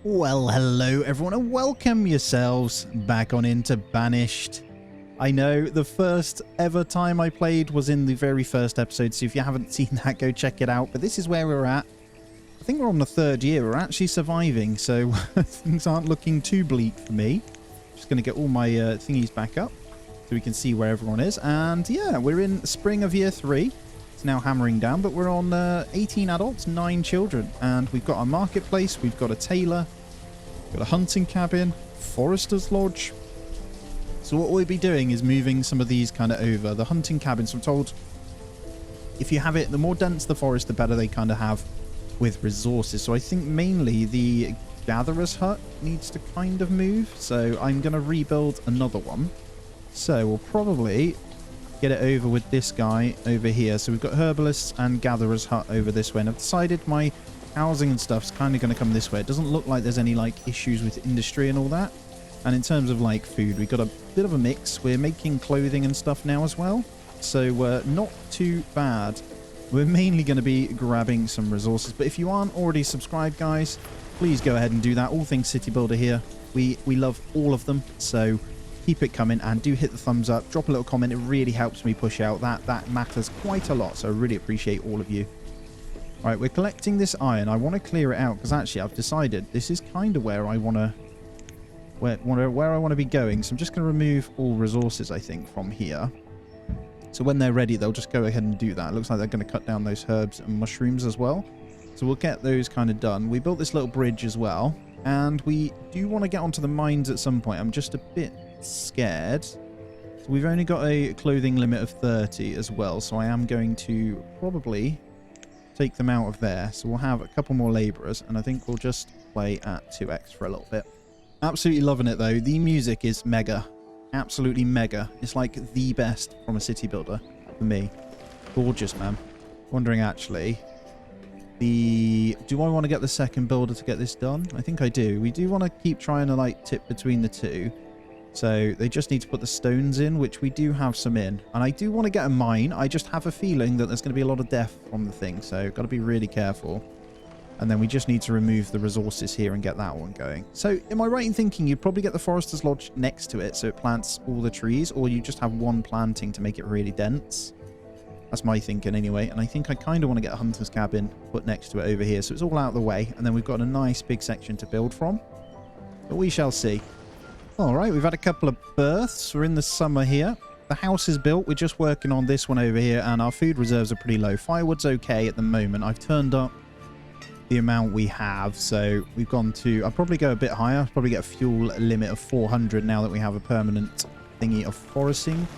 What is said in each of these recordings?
Well, hello everyone and welcome yourselves back on into Banished. I know the first ever time I played was in the very first episode, so if you haven't seen that, go check it out. But this is where we're at. I think we're on the third year. We're actually surviving, so things aren't looking too bleak for me. Just going to get all my thingies back up so we can see where everyone is. And yeah, we're in spring of year 3. It's now hammering down, but we're on 18 adults, 9 children. And we've got a marketplace, we've got a tailor, got a hunting cabin, forester's lodge. So what we'll be doing is moving some of these kind of over. The hunting cabins, I'm told, if you have it, the more dense the forest, the better they kind of have with resources. So I think mainly the gatherer's hut needs to kind of move. So I'm going to rebuild another one. So we'll probably get it over with this guy over here. So we've got herbalists and gatherer's hut over this way. And I've decided my housing and stuff's kind of going to come this way. It doesn't look like there's any like issues with industry and all that. And in terms of like food, we've got a bit of a mix. We're making clothing and stuff now as well. So not too bad. We're mainly going to be grabbing some resources. But if you aren't already subscribed, guys, please go ahead and do that. All things City Builder here. We love all of them. So keep it coming and do hit the thumbs up. Drop a little comment. It really helps me push out. That matters quite a lot. So I really appreciate all of you. All right, we're collecting this iron. I want to clear it out because actually I've decided this is kind of where I want to where I want to be going. So I'm just going to remove all resources, I think, from here. So when they're ready, they'll just go ahead and do that. It looks like they're going to cut down those herbs and mushrooms as well. So we'll get those kind of done. We built this little bridge as well. And we do want to get onto the mines at some point. I'm just a bit scared. So we've only got a clothing limit of 30 as well. So I am going to probably take them out of there. So we'll have a couple more laborers. And I think we'll just play at 2x for a little bit. Absolutely loving it though. The music is mega. Absolutely mega. It's like the best from a city builder for me. Gorgeous, man. Wondering actually, do I want to get the second builder to get this done? I think I do. We do want to keep trying to like tip between the two. So they just need to put the stones in, which we do have some in. And I do want to get a mine. I just have a feeling that there's going to be a lot of death from the thing. So got to be really careful. And then we just need to remove the resources here and get that one going. So am I right in thinking you'd probably get the forester's lodge next to it so it plants all the trees, or you just have one planting to make it really dense? That's my thinking anyway. And I think I kind of want to get a hunter's cabin put next to it over here. So it's all out of the way. And then we've got a nice big section to build from. But we shall see. All right, we've had a couple of births. We're in the summer here. The house is built. We're just working on this one over here. And our food reserves are pretty low. Firewood's okay at the moment. I've turned up the amount we have, so we've gone to, I'll probably go a bit higher. I'll probably get a fuel limit of 400 now that we have a permanent thingy of foresting.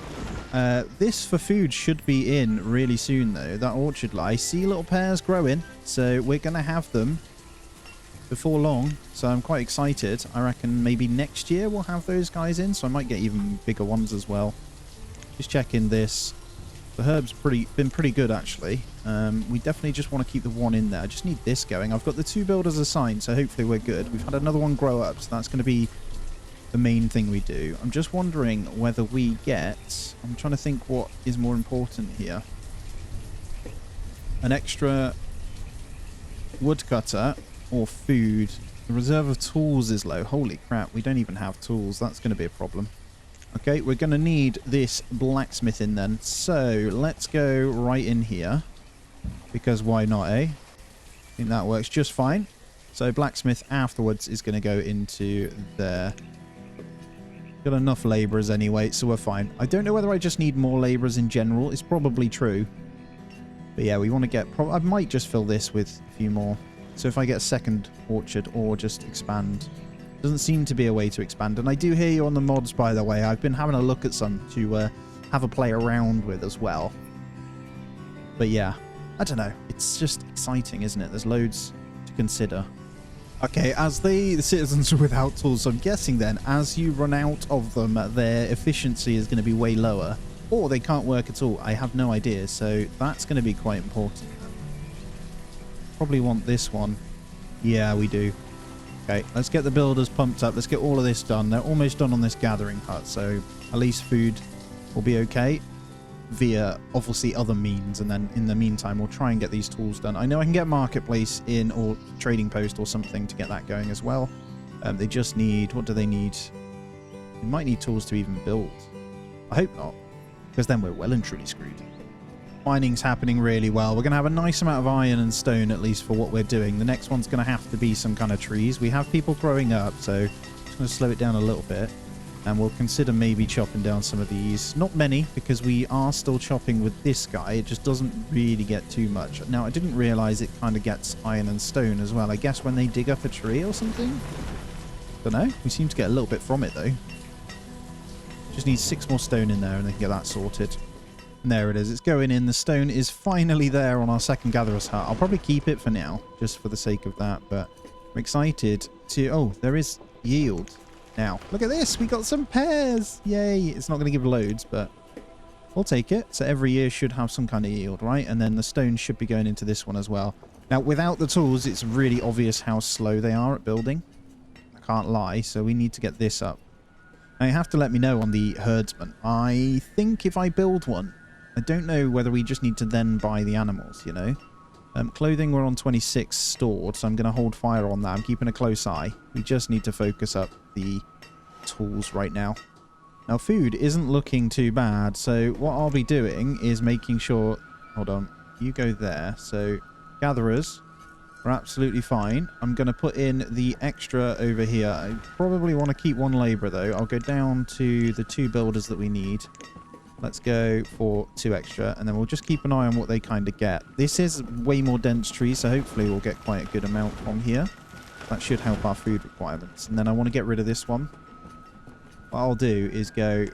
This for food should be in really soon though. That orchard, I see little pears growing, so we're gonna have them before long, so I'm quite excited. I reckon maybe next year we'll have those guys in, so I might get even bigger ones as well. Just checking this. The herb's been pretty good actually. We definitely just want to keep the one in there. I just need this going. I've got the 2 builders assigned, so hopefully we're good. We've had another one grow up, so that's going to be the main thing we do. I'm just wondering whether we get, I'm trying to think what is more important here. An extra woodcutter or food. The reserve of tools is low. Holy crap, we don't even have tools. That's going to be a problem. Okay, we're going to need this blacksmith in then. So let's go right in here. Because why not, eh? I think that works just fine. So blacksmith afterwards is going to go into there. Got enough laborers anyway, so we're fine. I don't know whether I just need more laborers in general. It's probably true. But yeah, we want to get... I might just fill this with a few more. So if I get a second orchard or just expand... Doesn't seem to be a way to expand. And I do hear you on the mods, by the way. I've been having a look at some to have a play around with as well. But yeah, I don't know. It's just exciting, isn't it? There's loads to consider. Okay, as the citizens are without tools, so I'm guessing then, as you run out of them, their efficiency is going to be way lower. Or they can't work at all. I have no idea. So that's going to be quite important. Probably want this one. Yeah, we do. Okay, let's get the builders pumped up. Let's get all of this done. They're almost done on this gathering hut, so at least food will be okay. via obviously other means, and then in the meantime we'll try and get these tools done. I know I can get marketplace in or trading post or something to get that going as well. They just need, what do they need? They might need tools to even build. I hope not, because then we're well and truly screwed. Mining's happening really well. We're going to have a nice amount of iron and stone, at least for what we're doing. The next one's going to have to be some kind of trees. We have people growing up, so just going to slow it down a little bit. And we'll consider maybe chopping down some of these. Not many, because we are still chopping with this guy. It just doesn't really get too much. Now, I didn't realize it kind of gets iron and stone as well. I guess when they dig up a tree or something? Don't know. We seem to get a little bit from it, though. Just need 6 more stone in there, and they can get that sorted. And there it is. It's going in. The stone is finally there on our second gatherer's hut. I'll probably keep it for now, just for the sake of that. But I'm excited to... Oh, there is yield. Now, look at this. We got some pears. Yay. It's not going to give loads, but we'll take it. So every year should have some kind of yield, right? And then the stone should be going into this one as well. Now, without the tools, it's really obvious how slow they are at building. I can't lie. So we need to get this up. Now, you have to let me know on the herdsman. I think if I build one, I don't know whether we just need to then buy the animals, you know. Clothing, we're on 26 stored, so I'm going to hold fire on that. I'm keeping a close eye. We just need to focus up the tools right now. Now, food isn't looking too bad, so what I'll be doing is making sure... Hold on. You go there. So, gatherers are absolutely fine. I'm going to put in the extra over here. I probably want to keep 1 labourer, though. I'll go down to the 2 builders that we need. Let's go for 2 extra, and then we'll just keep an eye on what they kind of get. This is way more dense trees, so hopefully we'll get quite a good amount from here. That should help our food requirements. And then I want to get rid of this one. What I'll do is go...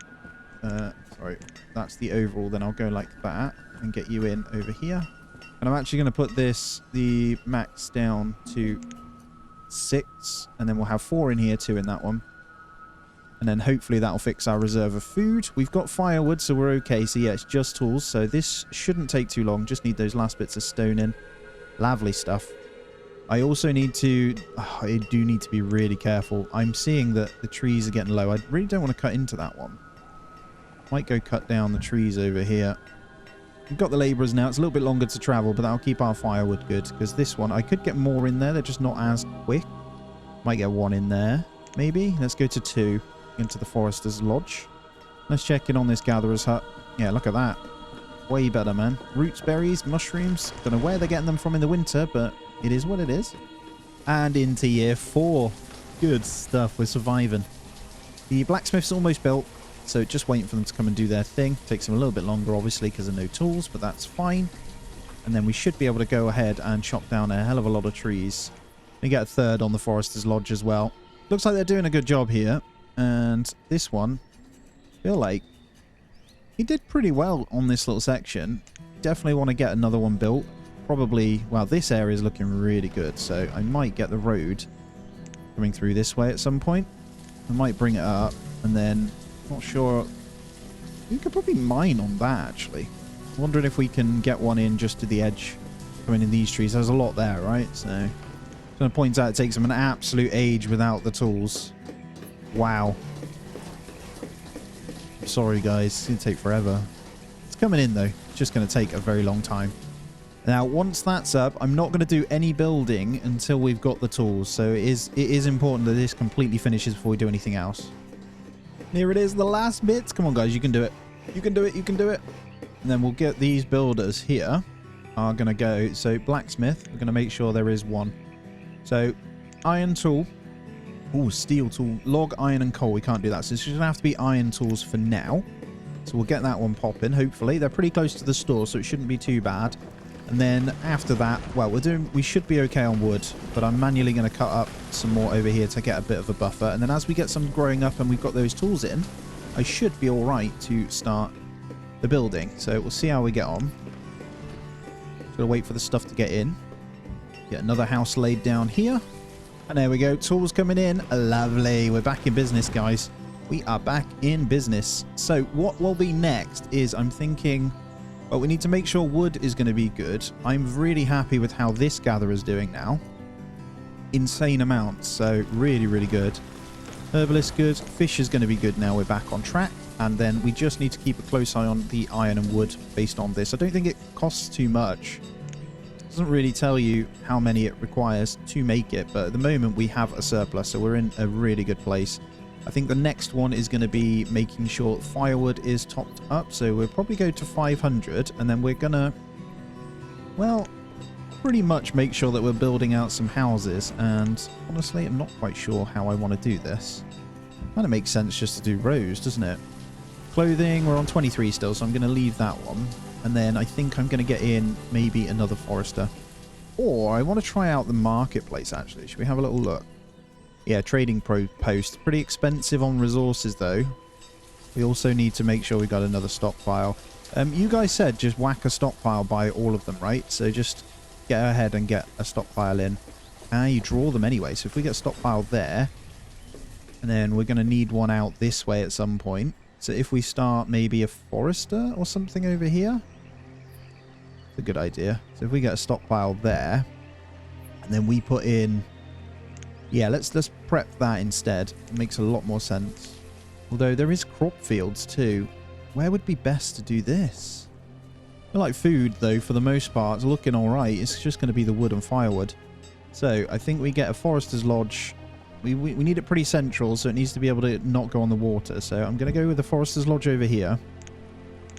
sorry, that's the overall. Then I'll go like that and get you in over here. And I'm actually going to put the max down to 6, and then we'll have 4 in here, 2 in that one. And then hopefully that'll fix our reserve of food. We've got firewood, so we're okay. So yeah, it's just tools. So this shouldn't take too long. Just need those last bits of stone in. Lovely stuff. I also need to... Oh, I do need to be really careful. I'm seeing that the trees are getting low. I really don't want to cut into that one. Might go cut down the trees over here. We've got the labourers now. It's a little bit longer to travel, but that'll keep our firewood good. Because this one, I could get more in there. They're just not as quick. Might get 1 in there. Maybe. Let's go to 2. Into the forester's lodge. Let's check in on this gatherer's hut. Yeah, look at that. Way better, man. Roots, berries, mushrooms. Don't know where they're getting them from in the winter, but it is what it is. And into year 4. Good stuff. We're surviving. The blacksmith's almost built, so just waiting for them to come and do their thing. Takes them a little bit longer, obviously, because of no tools, but that's fine. And then we should be able to go ahead and chop down a hell of a lot of trees. We get a 3rd on the forester's lodge as well. Looks like they're doing a good job here. And this one, I feel like he did pretty well on this little section. Definitely want to get another one built. Probably, well, this area is looking really good. So I might get the road coming through this way at some point. I might bring it up. And then, not sure. We could probably mine on that, actually. Wondering if we can get one in just to the edge. Coming in these trees. There's a lot there, right? So, I'm going to point out it takes them an absolute age without the tools. Wow. Sorry, guys. It's going to take forever. It's coming in, though. It's just going to take a very long time. Now, once that's up, I'm not going to do any building until we've got the tools. So it is important that this completely finishes before we do anything else. Here it is, the last bits. Come on, guys. You can do it. You can do it. You can do it. And then we'll get these builders here. Are going to go. So, blacksmith. We're going to make sure there is one. So, iron tool. Ooh, steel tool. Log, iron, and coal. We can't do that. So it's just going to have to be iron tools for now. So we'll get that one popping, hopefully. They're pretty close to the store, so it shouldn't be too bad. And then after that, well, we should be okay on wood. But I'm manually going to cut up some more over here to get a bit of a buffer. And then as we get some growing up and we've got those tools in, I should be all right to start the building. So we'll see how we get on. Just gotta wait for the stuff to get in. Get another house laid down here. And there we go. Tools coming in. Lovely. We're back in business, guys. We are back in business. So what will be next is I'm thinking, well, we need to make sure wood is going to be good. I'm really happy with how this gatherer is doing now. Insane amounts. So really, really good. Herbalist good. Fish is going to be good now. We're back on track. And then we just need to keep a close eye on the iron and wood based on this. I don't think it costs too much. It doesn't really tell you how many it requires to make it, but at the moment we have a surplus, so we're in a really good place. I think the next one is going to be making sure firewood is topped up, so we'll probably go to 500, and then we're going to, well, pretty much make sure that we're building out some houses, and honestly, I'm not quite sure how I want to do this. Kind of makes sense just to do rows, doesn't it? Clothing, we're on 23 still, so I'm going to leave that one. And then I think I'm going to get in maybe another forester. Or I want to try out the marketplace, actually. Should we have a little look? Yeah, trading post. Pretty expensive on resources, though. We also need to make sure we got another stockpile. You guys said just whack a stockpile by all of them, right? So just get ahead and get a stockpile in. You draw them anyway. So if we get a stockpile there, and then we're going to need one out this way at some point. So if we start maybe a forester or something over here, it's a good idea. So if we get a stockpile there, and then we put in, yeah, let's prep that instead. It makes a lot more sense. Although there is crop fields too. Where would be best to do this? I feel like food though, for the most part, is looking all right. It's just going to be the wood and firewood. So I think we get a forester's lodge. We need it pretty central, so it needs to be able to not go on the water. So I'm going to go with the Forester's Lodge over here.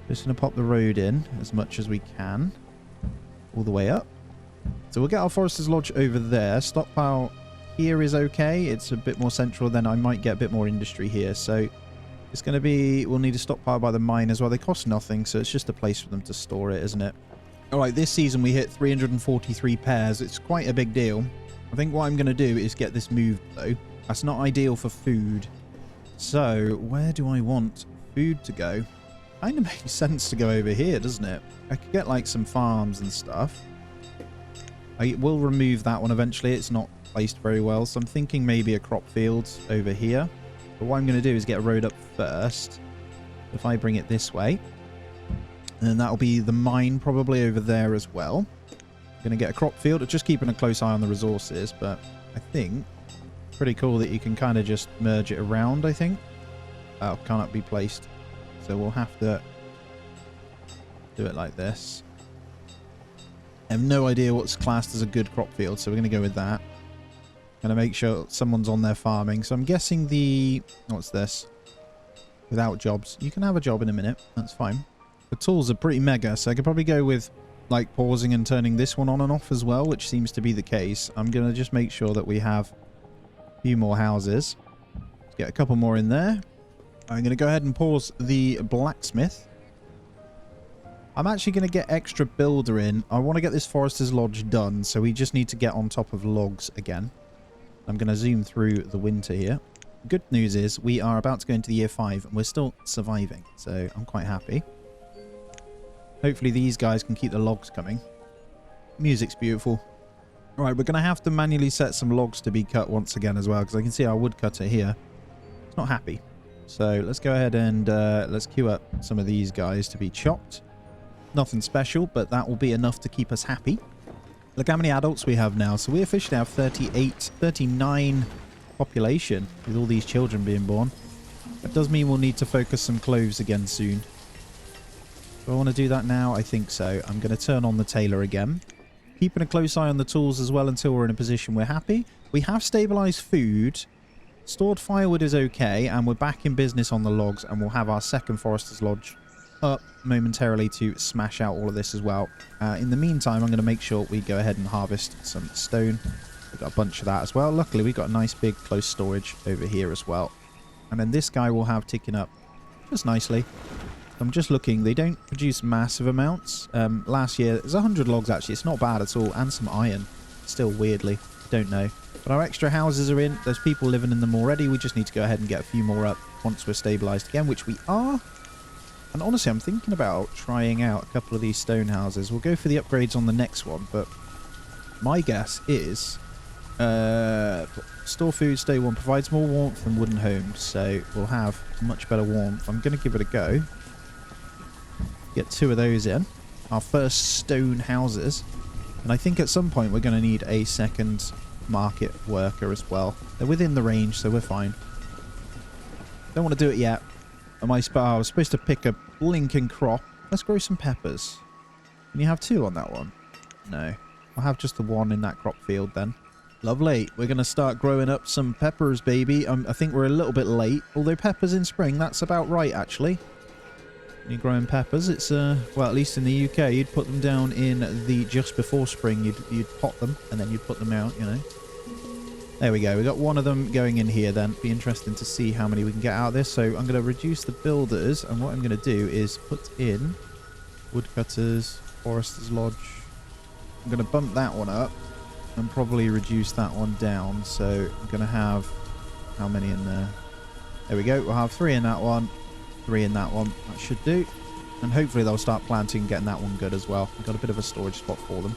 Just going to pop the road in as much as we can. All the way up. So we'll get our Forester's Lodge over there. Stockpile here is okay. It's a bit more central, then I might get a bit more industry here. So it's going to be... We'll need a stockpile by the mine as well. They cost nothing, so it's just a place for them to store it, isn't it? Alright, this season we hit 343 pairs. It's quite a big deal. I think what I'm going to do is get this moved, though. That's not ideal for food. So, where do I want food to go? Kind of makes sense to go over here, doesn't it? I could get, like, some farms and stuff. I will remove that one eventually. It's not placed very well. So I'm thinking maybe a crop field over here. But what I'm going to do is get a road up first. If I bring it this way. And then that'll be the mine probably over there as well. Going to get a crop field. Just keeping a close eye on the resources, but I think pretty cool that you can kind of just merge it around, I think. Oh, cannot be placed. So we'll have to do it like this. I have no idea what's classed as a good crop field, so we're going to go with that. Going to make sure someone's on there farming. So I'm guessing the... What's this? Without jobs. You can have a job in a minute. That's fine. The tools are pretty mega, so I could probably go with like pausing and turning this one on and off as well, which seems to be the case. I'm going to just make sure that we have a few more houses. Let's get a couple more in there. I'm going to go ahead and pause the blacksmith. I'm actually going to get extra builder in. I want to get this Forester's Lodge done, so we just need to get on top of logs again. I'm going to zoom through the winter here. Good news is we are about to go into the year 5 and we're still surviving, so I'm quite happy. Hopefully these guys can keep the logs coming. Music's beautiful. Alright, we're going to have to manually set some logs to be cut once again as well, because I can see our woodcutter here. It's not happy. So let's go ahead and let's queue up some of these guys to be chopped. Nothing special, but that will be enough to keep us happy. Look how many adults we have now. So we officially have 39 population with all these children being born. That does mean we'll need to focus some cloves again soon. Do I want to do that now? I think so. I'm going to turn on the tailor again. Keeping a close eye on the tools as well until we're in a position we're happy. We have stabilized food. Stored firewood is okay. And we're back in business on the logs. And we'll have our second Forester's Lodge up momentarily to smash out all of this as well. In the meantime, I'm going to make sure we go ahead and harvest some stone. We've got a bunch of that as well. Luckily, we've got a nice big close storage over here as well. And then this guy will have ticking up just nicely. I'm just looking. They don't produce massive amounts. Last year, there's 100 logs actually. It's not bad at all. And some iron. Still weirdly. Don't know. But our extra houses are in. There's people living in them already. We just need to go ahead and get a few more up once we're stabilized again, which we are. And honestly, I'm thinking about trying out a couple of these stone houses. We'll go for the upgrades on the next one. But my guess is... store food, stay warm. Provides more warmth than wooden homes. So we'll have much better warmth. I'm going to give it a go. Get 2 of those in. Our first stone houses. And I think at some point we're going to need a second market worker as well. They're within the range, so we're fine. Don't want to do it yet. I was supposed to pick a blinking crop. Let's grow some peppers. Can you have 2 on that one? No. I'll have just the 1 in that crop field then. Lovely. We're going to start growing up some peppers, baby. I think we're a little bit late. Although peppers in spring, that's about right, actually. When you're growing peppers, it's, well, at least in the UK, you'd put them down in the just before spring. You'd pot them, and then you'd put them out, you know. There we go. We got 1 of them going in here then. Be interesting to see how many we can get out of this. So I'm going to reduce the builders, and what I'm going to do is put in woodcutters, forester's lodge. I'm going to bump that one up and probably reduce that one down. So I'm going to have how many in there? There we go. We'll have 3 in that one, 3 in that one. That should do. And hopefully they'll start planting and getting that one good as well. I've got a bit of a storage spot for them.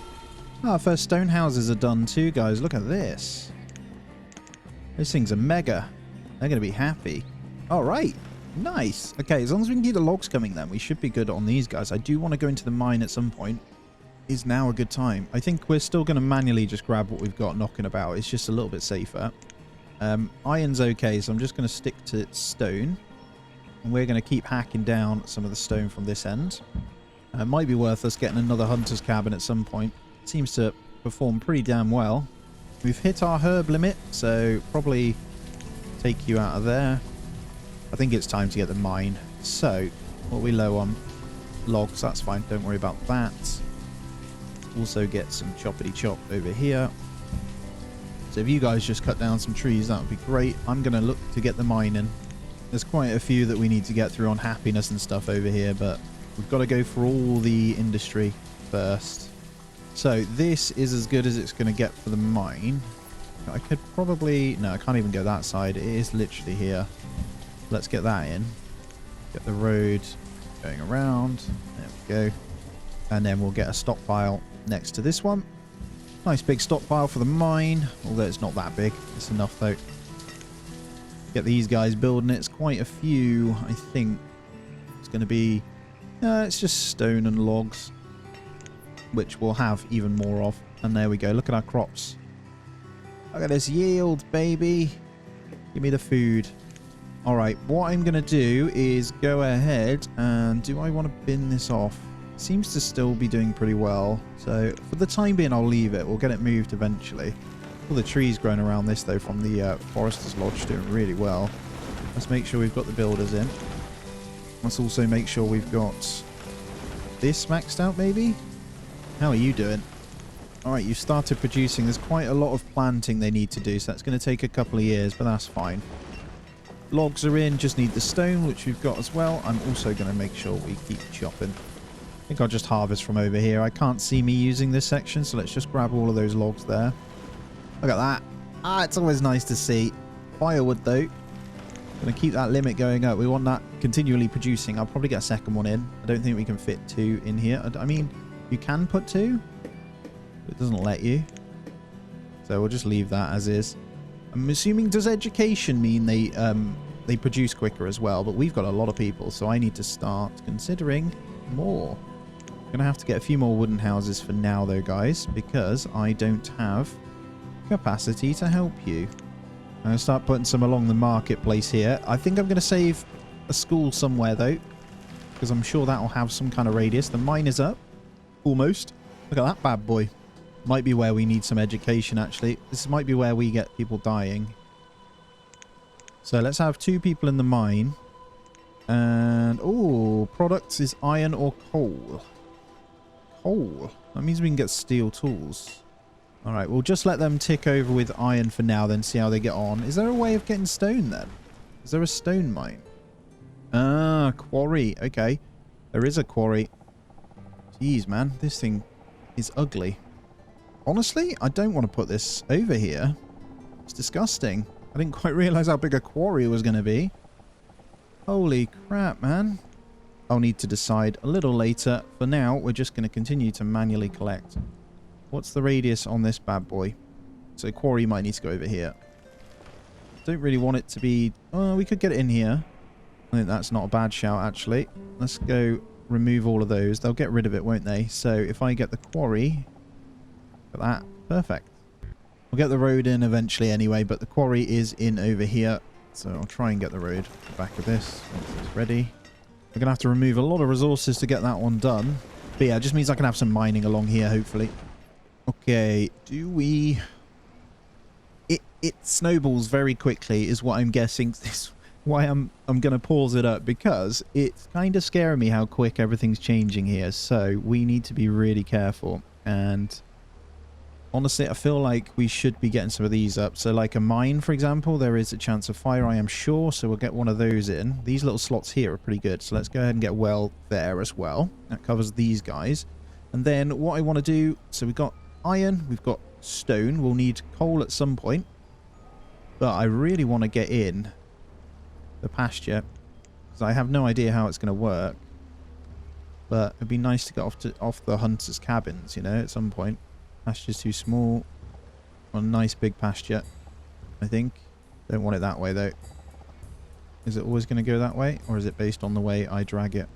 Our first stone houses are done too, guys. Look at this. Those things are mega. They're going to be happy. All right. Nice. Okay, as long as we can keep the logs coming then, we should be good on these guys. I do want to go into the mine at some point. Is now a good time? I think we're still going to manually just grab what we've got knocking about. It's just a little bit safer. Iron's okay, so I'm just going to stick to stone. And we're going to keep hacking down some of the stone from this end. Might be worth us getting another hunter's cabin at some point. It seems to perform pretty damn well. We've hit our herb limit, so probably take you out of there. I think it's time to get the mine. So, what are we low on? Logs, that's fine. Don't worry about that. Also get some choppity chop over here. So if you guys just cut down some trees, that would be great. I'm going to look to get the mine in. There's quite a few that we need to get through on happiness and stuff over here, but we've got to go for all the industry first. So this is as good as it's going to get for the mine. I could probably... No, I can't even go that side. It is literally here. Let's get that in. Get the road going around. There we go. And then we'll get a stockpile next to this one. Nice big stockpile for the mine. Although it's not that big. It's enough though. Get these guys building it. It's quite a few, I think. It's going to be... it's just stone and logs, which we'll have even more of. And there we go. Look at our crops. Look at this yield, baby. Give me the food. All right. What I'm going to do is go ahead and... Do I want to bin this off? It seems to still be doing pretty well. So for the time being, I'll leave it. We'll get it moved eventually. All the trees growing around this, though, from the Forester's Lodge doing really well. Let's make sure we've got the builders in. Let's also make sure we've got this maxed out, maybe? How are you doing? Alright, you started producing. There's quite a lot of planting they need to do, so that's going to take a couple of years, but that's fine. Logs are in, just need the stone, which we've got as well. I'm also going to make sure we keep chopping. I think I'll just harvest from over here. I can't see me using this section, so let's just grab all of those logs there. Look at that. Ah, it's always nice to see. Firewood, though. Going to keep that limit going up. We want that continually producing. I'll probably get a second one in. I don't think we can fit 2 in here. I mean, you can put 2. But it doesn't let you. So we'll just leave that as is. I'm assuming, does education mean they produce quicker as well? But we've got a lot of people, so I need to start considering more. I'm going to have to get a few more wooden houses for now, though, guys, because I don't have capacity to help you. I'm going to start putting some along the marketplace here. I think I'm going to save a school somewhere, though, because I'm sure that will have some kind of radius. The mine is up. Almost. Look at that bad boy. Might be where we need some education, actually. This might be where we get people dying. So let's have 2 people in the mine. And, oh, products is iron or coal. Coal. That means we can get steel tools. All right, we'll just let them tick over with iron for now, then see how they get on. Is there a way of getting stone, then? Is there a stone mine? Ah, quarry. Okay. There is a quarry. Jeez, man. This thing is ugly. Honestly, I don't want to put this over here. It's disgusting. I didn't quite realize how big a quarry was going to be. Holy crap, man. I'll need to decide a little later. For now, we're just going to continue to manually collect. What's the radius on this bad boy? So quarry might need to go over here. Don't really want it to be... Oh, we could get it in here. I think that's not a bad shout, actually. Let's go remove all of those. They'll get rid of it, won't they? So if I get the quarry... Look at that. Perfect. We'll get the road in eventually anyway, but the quarry is in over here. So I'll try and get the road at the back of this once it's ready. We're going to have to remove a lot of resources to get that one done. But yeah, it just means I can have some mining along here, hopefully. Okay, do we... It snowballs very quickly is what I'm guessing. This why I'm going to pause it up, because it's kind of scaring me how quick everything's changing here. So we need to be really careful. And honestly, I feel like we should be getting some of these up. So like a mine, for example, there is a chance of fire, I am sure. So we'll get one of those in. These little slots here are pretty good. So let's go ahead and get well there as well. That covers these guys. And then what I want to do, so we've got iron, we've got stone. We'll need coal at some point. But I really want to get in the pasture, because I have no idea how it's going to work. But it'd be nice to get off the hunters' cabins, you know, at some point. Pasture's too small. A nice big pasture, I think. Don't want it that way, though. Is it always going to go that way? Or is it based on the way I drag it?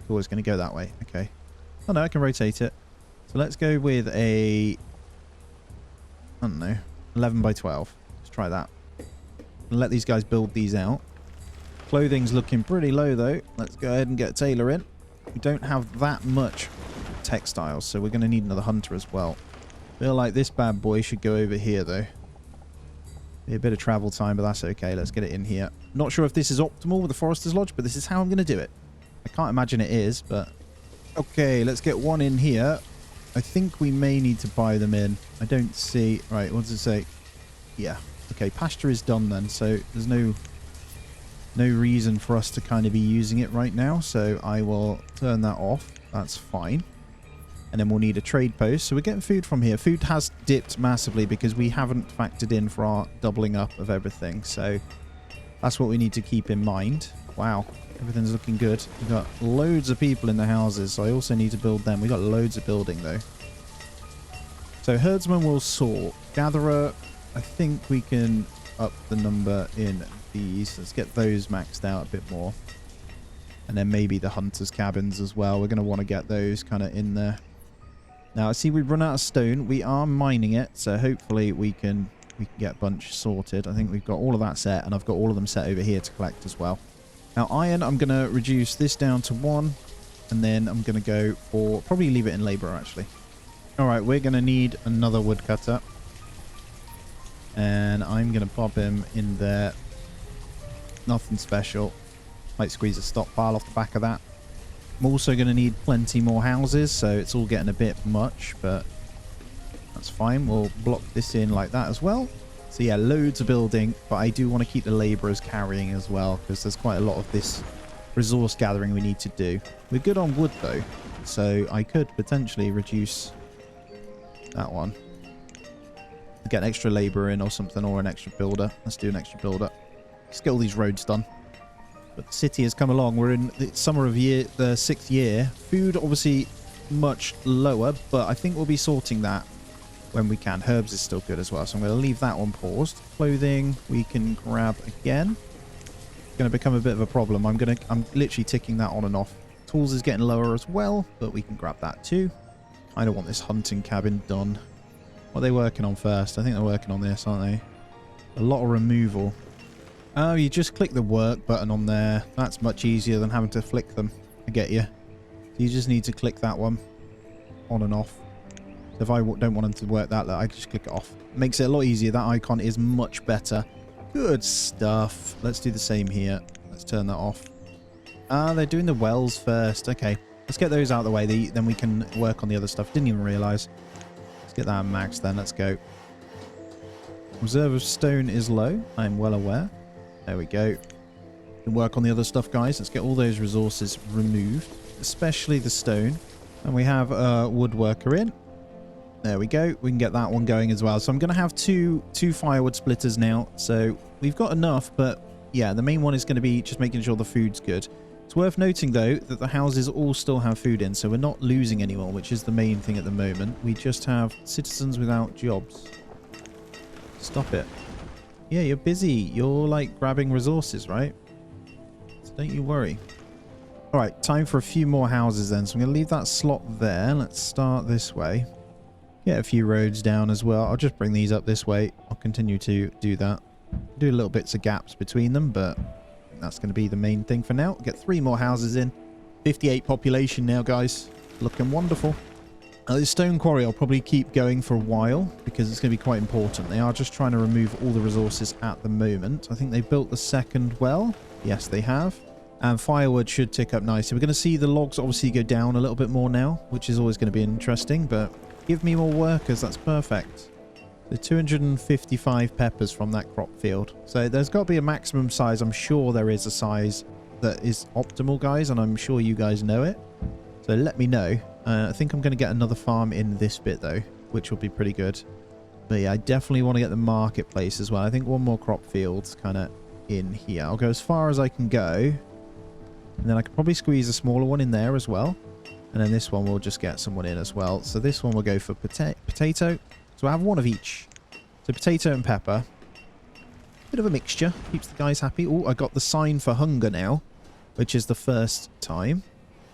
It's always going to go that way. Okay. Oh, no, I can rotate it. So let's go with a... I don't know. 11 by 12. Let's try that. And let these guys build these out. Clothing's looking pretty low, though. Let's go ahead and get a tailor in. We don't have that much textiles, so we're going to need another hunter as well. Feel like this bad boy should go over here, though. Be a bit of travel time, but that's okay. Let's get it in here. Not sure if this is optimal with the Forester's Lodge, but this is how I'm going to do it. I can't imagine it is, but... Okay, let's get one in here. I think we may need to buy them in. I don't see... Right, what does it say? Yeah. Okay, pasture is done then, so there's no reason for us to kind of be using it right now, so I will turn that off. That's fine. And then we'll need a trade post. So we're getting food from here. Food has dipped massively because we haven't factored in for our doubling up of everything. So that's what we need to keep in mind. Wow, everything's looking good. We've got loads of people in the houses, so I also need to build them. We've got loads of building, though. So herdsman will sort. Gatherer, I think we can up the number in these. Let's get those maxed out a bit more. And then maybe the hunters' cabins as well. We're going to want to get those kind of in there. Now, I see we've run out of stone. We are mining it, so hopefully we can get a bunch sorted. I think we've got all of that set, and I've got all of them set over here to collect as well. Now, iron, I'm going to reduce this down to 1, and then I'm going to go for... Probably leave it in labourer, actually. All right, we're going to need another woodcutter. And I'm going to pop him in there. Nothing special. Might squeeze a stockpile off the back of that. I'm also going to need plenty more houses, so it's all getting a bit much, but that's fine. We'll block this in like that as well. So yeah, loads of building, but I do want to keep the labourers carrying as well, because there's quite a lot of this resource gathering we need to do. We're good on wood, though, so I could potentially reduce that one. Get an extra labourer in or something, or an extra builder. Let's do an extra builder. Let's get all these roads done. But the city has come along. We're in the summer of the 6th year. Food, obviously, much lower, but I think we'll be sorting that when we can. Herbs is still good as well, so I'm going to leave that one paused. Clothing, we can grab again. It's going to become a bit of a problem. I'm literally ticking that on and off. Tools is getting lower as well, but we can grab that too. I don't want this hunting cabin done. What are they working on first? I think they're working on this, aren't they? A lot of removal. Oh, you just click the work button on there. That's much easier than having to flick them. I get you. So you just need to click that one on and off. So if I don't want them to work that, I just click it off. Makes it a lot easier. That icon is much better. Good stuff. Let's do the same here. Let's turn that off. Ah, they're doing the wells first. Okay. Let's get those out of the way. Then we can work on the other stuff. Didn't even realise. Let's get that maxed then. Let's go. Reserve of stone is low. I'm well aware. There we go. We can work on the other stuff, guys. Let's get all those resources removed, especially the stone. And we have a woodworker in. There we go. We can get that one going as well. So I'm going to have two firewood splitters now. So we've got enough, but yeah, the main one is going to be just making sure the food's good. It's worth noting, though, that the houses all still have food in, so we're not losing anyone, which is the main thing at the moment. We just have citizens without jobs. Stop it. Yeah, you're busy. You're, like, grabbing resources, right? So don't you worry. All right, time for a few more houses then. So I'm going to leave that slot there. Let's start this way. Get a few roads down as well. I'll just bring these up this way. I'll continue to do that. Do little bits of gaps between them, but that's going to be the main thing for now. Get 3 more houses in. 58 population now, guys. Looking wonderful. This stone quarry I'll probably keep going for a while because it's going to be quite important. They are just trying to remove all the resources at the moment. I think they built the second well. Yes, they have. And firewood should tick up nicely. We're going to see the logs obviously go down a little bit more now, which is always going to be interesting. But give me more workers. That's perfect. So 255 peppers from that crop field. So there's got to be a maximum size. I'm sure there is a size that is optimal, guys. And I'm sure you guys know it. So let me know. I think I'm going to get another farm in this bit, though, which will be pretty good. But yeah, I definitely want to get the marketplace as well. I think one more crop field's kind of in here. I'll go as far as I can go. And then I could probably squeeze a smaller one in there as well. And then this one we'll just get someone in as well. So this one will go for potato. So I have one of each. So potato and pepper. Bit of a mixture. Keeps the guys happy. Oh, I got the sign for hunger now, which is the first time.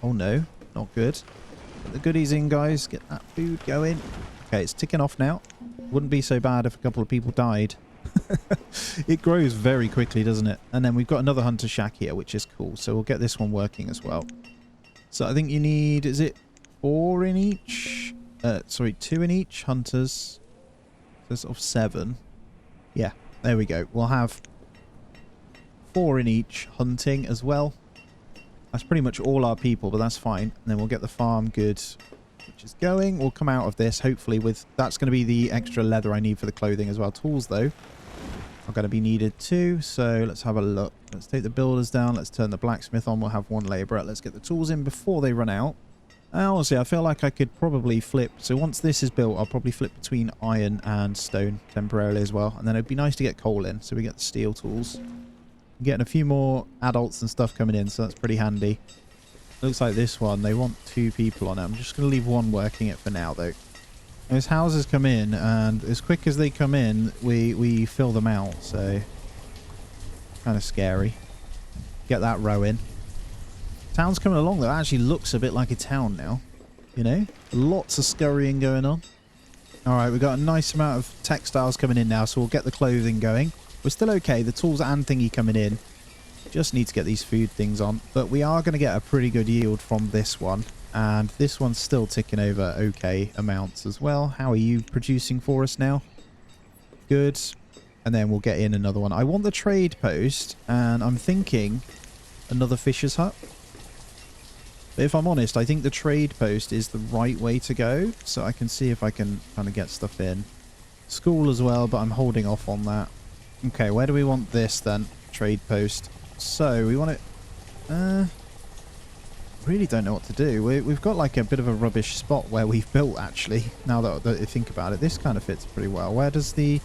Oh no, not good. Get the goodies in, guys. Get that food going. Okay, it's ticking off now. Wouldn't be so bad if a couple of people died. It grows very quickly, doesn't it? And then we've got another hunter shack here, which is cool. So we'll get this one working as well. So I think you need, is it 4 in each? Sorry, 2 in each hunters. So sort of 7. Yeah, there we go. We'll have 4 in each hunting as well. That's pretty much all our people, but that's fine. And then we'll get the farm goods, which is going. We'll come out of this, hopefully, with... That's going to be the extra leather I need for the clothing as well. Tools, though, are going to be needed too. So let's have a look. Let's take the builders down. Let's turn the blacksmith on. We'll have 1 labourer. Let's get the tools in before they run out. And honestly, I feel like I could probably flip. So once this is built, I'll probably flip between iron and stone temporarily as well. And then it'd be nice to get coal in. So we get the steel tools. Getting a few more adults and stuff coming in, so that's pretty handy. Looks like this one, they want 2 people on it. I'm just going to leave 1 working it for now, though. Those houses come in, and as quick as they come in, we fill them out, so... kind of scary. Get that row in. Town's coming along, though. It actually looks a bit like a town now. You know? Lots of scurrying going on. Alright, we've got a nice amount of textiles coming in now, so we'll get the clothing going. We're still okay. The tools and thingy coming in. Just need to get these food things on. But we are going to get a pretty good yield from this one. And this one's still ticking over okay amounts as well. How are you producing for us now? Good. And then we'll get in another one. I want the trade post. And I'm thinking another fisher's hut. But if I'm honest, I think the trade post is the right way to go. So I can see if I can kind of get stuff in. School as well, but I'm holding off on that. Okay, where do we want this then? Trade post. So, we want it... really don't know what to do. We've got like a bit of a rubbish spot where we've built, actually. Now that I think about it. This kind of fits pretty well. Where does the...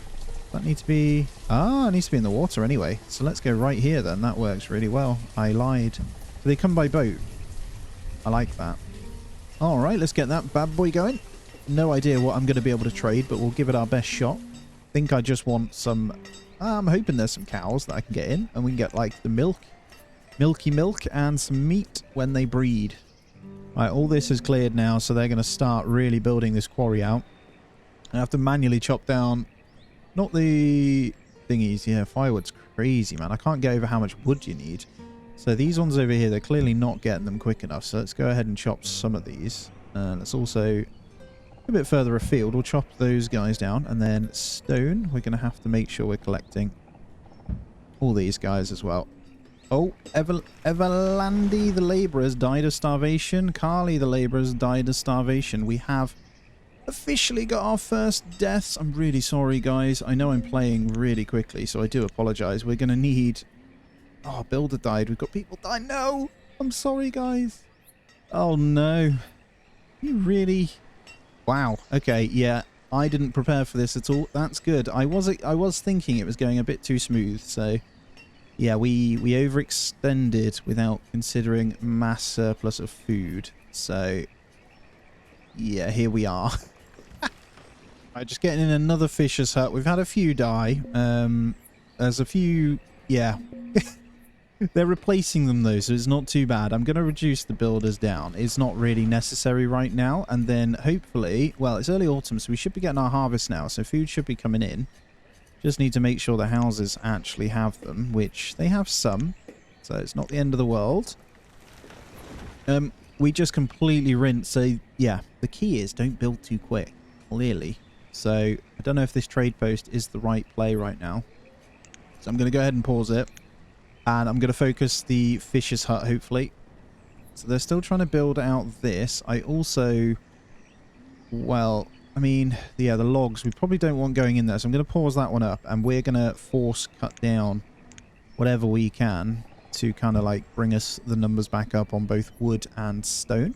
that need to be... ah, it needs to be in the water anyway. So let's go right here then. That works really well. I lied. So they come by boat. I like that. Alright, let's get that bad boy going. No idea what I'm going to be able to trade, but we'll give it our best shot. I think I just want some... I'm hoping there's some cows that I can get in, and we can get like the milky milk and some meat when they breed. Right, all this is cleared now, so they're going to start really building this quarry out. I have to manually chop down, not the thingies, yeah, firewood's crazy, man. I can't get over how much wood you need. So these ones over here, they're clearly not getting them quick enough, so let's go ahead and chop some of these. Let's also... a bit further afield, we'll chop those guys down, and then stone, we're going to have to make sure we're collecting all these guys as well. Oh, Everlandy the labourers died of starvation. Carly the labourers died of starvation. We have officially got our first deaths. I'm really sorry, guys. I know I'm playing really quickly, so I do apologise. We're going to need... oh, builder died. We've got people die. No! I'm sorry, guys. Oh, no. You really... wow. Okay, yeah. I didn't prepare for this at all. That's good. I was thinking it was going a bit too smooth, so... yeah, we overextended without considering mass surplus of food. So, yeah, here we are. Right, just getting in another fisher's hut. We've had a few die. There's a few... yeah. They're replacing them, though, so it's not too bad. I'm going to reduce the builders down. It's not really necessary right now. And then, hopefully... well, it's early autumn, so we should be getting our harvest now. So food should be coming in. Just need to make sure the houses actually have them, which they have some. So it's not the end of the world. We just completely rinsed. So yeah, the key is don't build too quick, clearly. So I don't know if this trade post is the right play right now. So I'm going to go ahead and pause it. And I'm going to focus the fisher's hut, hopefully. So they're still trying to build out this. I also... Well, I mean, yeah, the logs, we probably don't want going in there. So I'm going to pause that one up. And we're going to force cut down whatever we can to kind of like bring us the numbers back up on both wood and stone.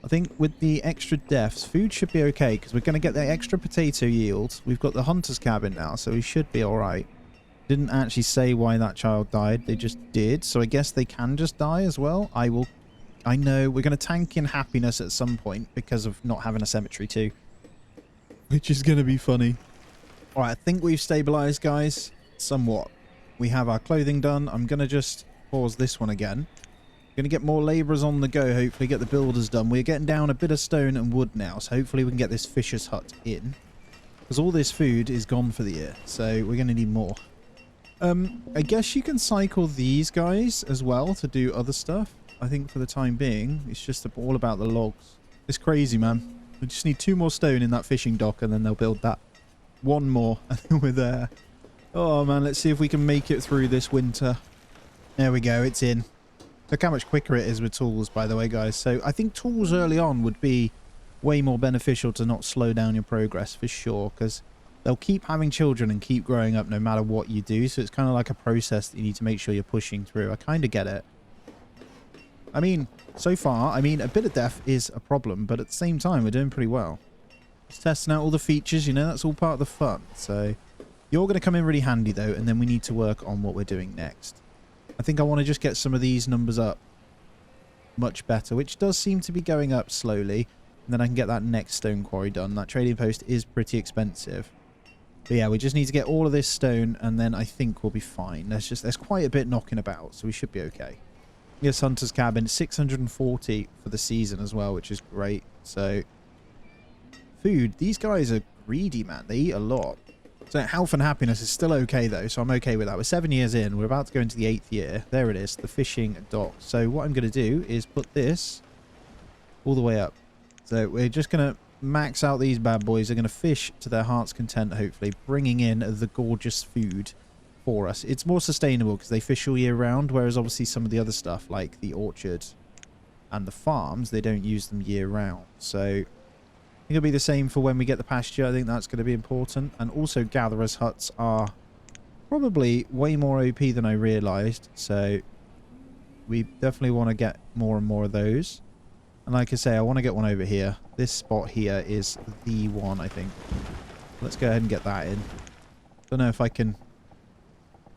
I think with the extra deaths, food should be okay because we're going to get the extra potato yield. We've got the hunter's cabin now, so we should be all right. Didn't actually say why that child died. They just did. So I guess they can just die as well. I know we're going to tank in happiness at some point because of not having a cemetery too. Which is going to be funny. All right, I think we've stabilized, guys, somewhat. We have our clothing done. I'm going to just pause this one again. Going to get more labourers on the go, hopefully get the builders done. We're getting down a bit of stone and wood now, so hopefully we can get this fisher's hut in. Because all this food is gone for the year, so we're going to need more. I guess you can cycle these guys as well to do other stuff. I think for the time being, it's just all about the logs. It's crazy, man. We just need 2 more stone in that fishing dock and then they'll build that. 1 more and then we're there. Oh, man, let's see if we can make it through this winter. There we go, it's in. Look how much quicker it is with tools, by the way, guys. So I think tools early on would be way more beneficial to not slow down your progress, for sure, because they'll keep having children and keep growing up no matter what you do. So it's kind of like a process that you need to make sure you're pushing through. I kind of get it. I mean, so far, I mean, a bit of death is a problem, but at the same time, we're doing pretty well. Just testing out all the features, you know, that's all part of the fun. So you're going to come in really handy, though, and then we need to work on what we're doing next. I think I want to just get some of these numbers up much better, which does seem to be going up slowly. And then I can get that next stone quarry done. That trading post is pretty expensive. But yeah, we just need to get all of this stone, and then I think we'll be fine. There's quite a bit knocking about, so we should be okay. Yes, Hunter's Cabin, 640 for the season as well, which is great. So, food. These guys are greedy, man. They eat a lot. So, health and happiness is still okay, though, so I'm okay with that. We're 7 years in. We're about to go into the 8th year. There it is, the fishing dock. So, what I'm going to do is put this all the way up. So, we're just going to max out these bad boys. They're going to fish to their heart's content, hopefully, bringing in the gorgeous food for us. It's more sustainable because they fish all year round, whereas obviously some of the other stuff like the orchard and the farms, they don't use them year round. So I think it'll be the same for when we get the pasture. I think that's going to be important. And also gatherers' huts are probably way more OP than I realized, so we definitely want to get more and more of those. And like I say, I want to get one over here. This spot here is the one, I think. Let's go ahead and get that in. Don't know if I can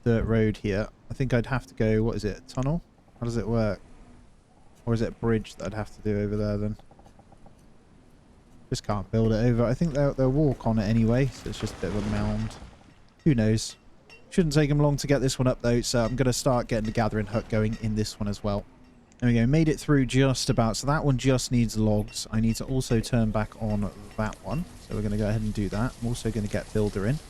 dirt road here. I think I'd have to go, what is it, tunnel? How does it work? Or is it a bridge that I'd have to do over there then? Just can't build it over. I think they'll walk on it anyway, so it's just a bit of a mound. Who knows? Shouldn't take them long to get this one up though, so I'm going to start getting the gathering hut going in this one as well. There we go, made it through just about. So that one just needs logs. I need to also turn back on that one, so we're going to go ahead and do that. I'm also going to get builder in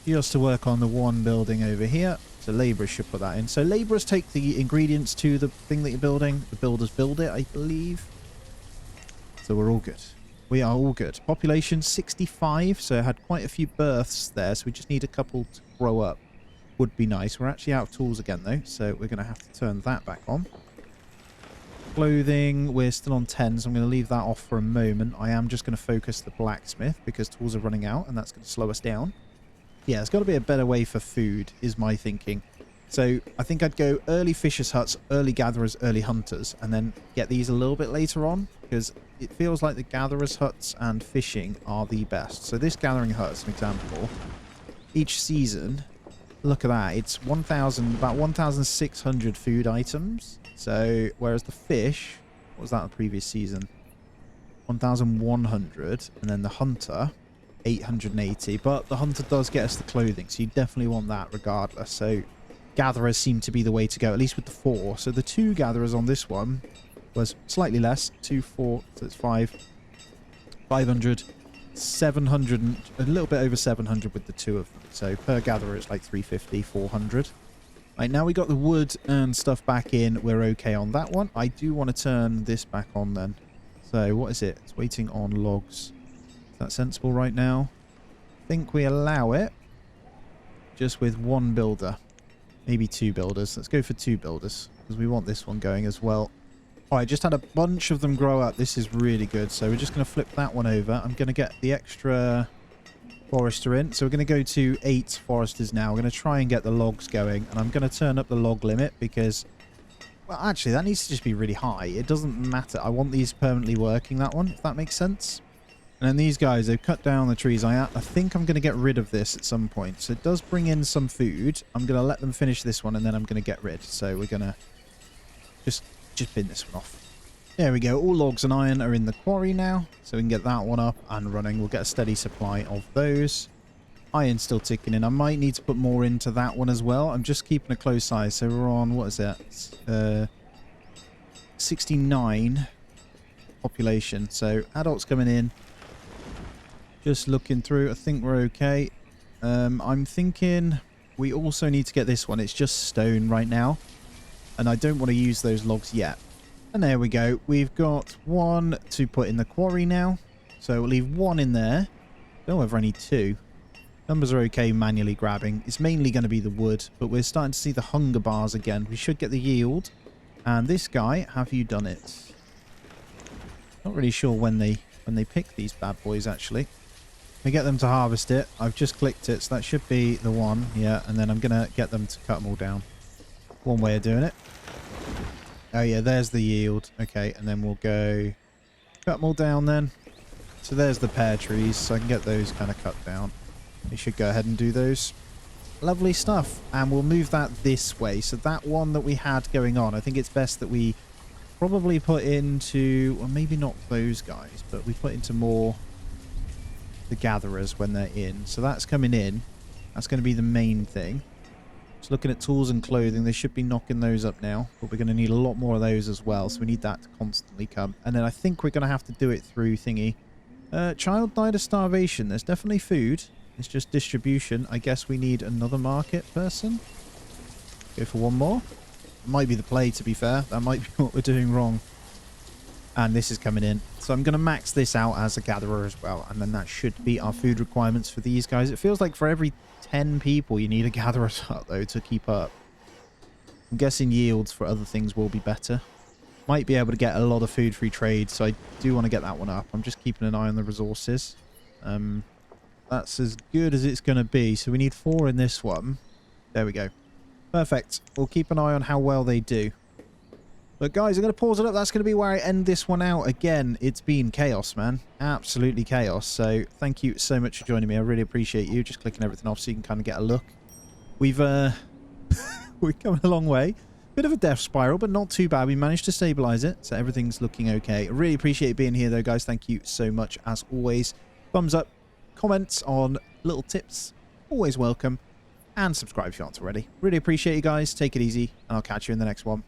just to work on the one building over here. So labourers should put that in. So labourers take the ingredients to the thing that you're building. The builders build it, I believe. So we're all good. We are all good. Population 65, so I had quite a few births there, so we just need a couple to grow up. Would be nice. We're actually out of tools again though, so we're going to have to turn that back on. Clothing, we're still on 10, so I'm going to leave that off for a moment. I am just going to focus the blacksmith because tools are running out and that's going to slow us down. Yeah, there's got to be a better way for food, is my thinking. So I think I'd go early fishers' huts, early gatherers, early hunters, and then get these a little bit later on, because it feels like the gatherers' huts and fishing are the best. So this gathering hut is an example. Each season, look at that, it's about 1,600 food items. So whereas the fish, what was that the previous season? 1,100, and then the hunter, 880. But the hunter does get us the clothing, so you definitely want that regardless. So gatherers seem to be the way to go, at least with the 4. So the 2 gatherers on this one was slightly less, 2, 4, so it's 500. 700, a little bit over 700 with the two of them. So per gatherer, it's like 350, 400. Right, now we got the wood and stuff back in. We're okay on that one. I do want to turn this back on then. So what is it? It's waiting on logs. Is that sensible right now? I think we allow it just with one builder. Maybe two builders. Let's go for two builders because we want this one going as well. All right, just had a bunch of them grow up. This is really good. So we're just going to flip that one over. I'm going to get the extra forester in. So we're going to go to 8 foresters now. We're going to try and get the logs going. And I'm going to turn up the log limit because, well, actually, that needs to just be really high. It doesn't matter. I want these permanently working, that one, if that makes sense. And then these guys, they've cut down the trees. I think I'm going to get rid of this at some point. So it does bring in some food. I'm going to let them finish this one and then I'm going to get rid. So we're going to just bin this one off. There we go. All logs and iron are in the quarry now. So we can get that one up and running. We'll get a steady supply of those. Iron's still ticking in. I might need to put more into that one as well. I'm just keeping a close eye. So we're on, what is that? 69 population. So adults coming in. Just looking through. I think we're okay. I'm thinking we also need to get this one. It's just stone right now. And I don't want to use those logs yet. And there we go. We've got one to put in the quarry now. So we'll leave one in there. Don't know whether I need two. Numbers are okay manually grabbing. It's mainly going to be the wood. But we're starting to see the hunger bars again. We should get the yield. And this guy, have you done it? Not really sure when they pick these bad boys, actually. I get them to harvest it. I've just clicked it. So that should be the one. Yeah. And then I'm going to get them to cut them all down. One way of doing it. Oh yeah, there's the yield. Okay, and then we'll go cut them all down then. So there's the pear trees, so I can get those kind of cut down. We should go ahead and do those. Lovely stuff. And we'll move that this way. So that one that we had going on, I think it's best that we probably put into, well, maybe not those guys, but we put into more the gatherers when they're in. So that's coming in. That's going to be the main thing. Just looking at tools and clothing, they should be knocking those up now, but we're going to need a lot more of those as well, so we need that to constantly come. And then I think we're going to have to do it through thingy. Child died of starvation. There's definitely food. It's just distribution. I guess we need another market person. Go for one more. Might be the play, to be fair. That might be what we're doing wrong. And this is coming in. So I'm going to max this out as a gatherer as well, and then that should be our food requirements for these guys. It feels like for every 10 people you need a gatherer though to keep up. I'm guessing yields for other things will be better. Might be able to get a lot of food free trade, so I do want to get that one up. I'm just keeping an eye on the resources. That's as good as it's going to be. So we need 4 in this one. There we go. Perfect. We'll keep an eye on how well they do. But guys, I'm going to pause it up. That's going to be where I end this one out. Again, it's been chaos, man. Absolutely chaos. So thank you so much for joining me. I really appreciate you. Just clicking everything off so you can kind of get a look. We've we've come a long way. Bit of a death spiral, but not too bad. We managed to stabilize it, so everything's looking okay. I really appreciate being here, though, guys. Thank you so much, as always. Thumbs up, comments on little tips, always welcome. And subscribe if you aren't already. Really appreciate you guys. Take it easy, and I'll catch you in the next one.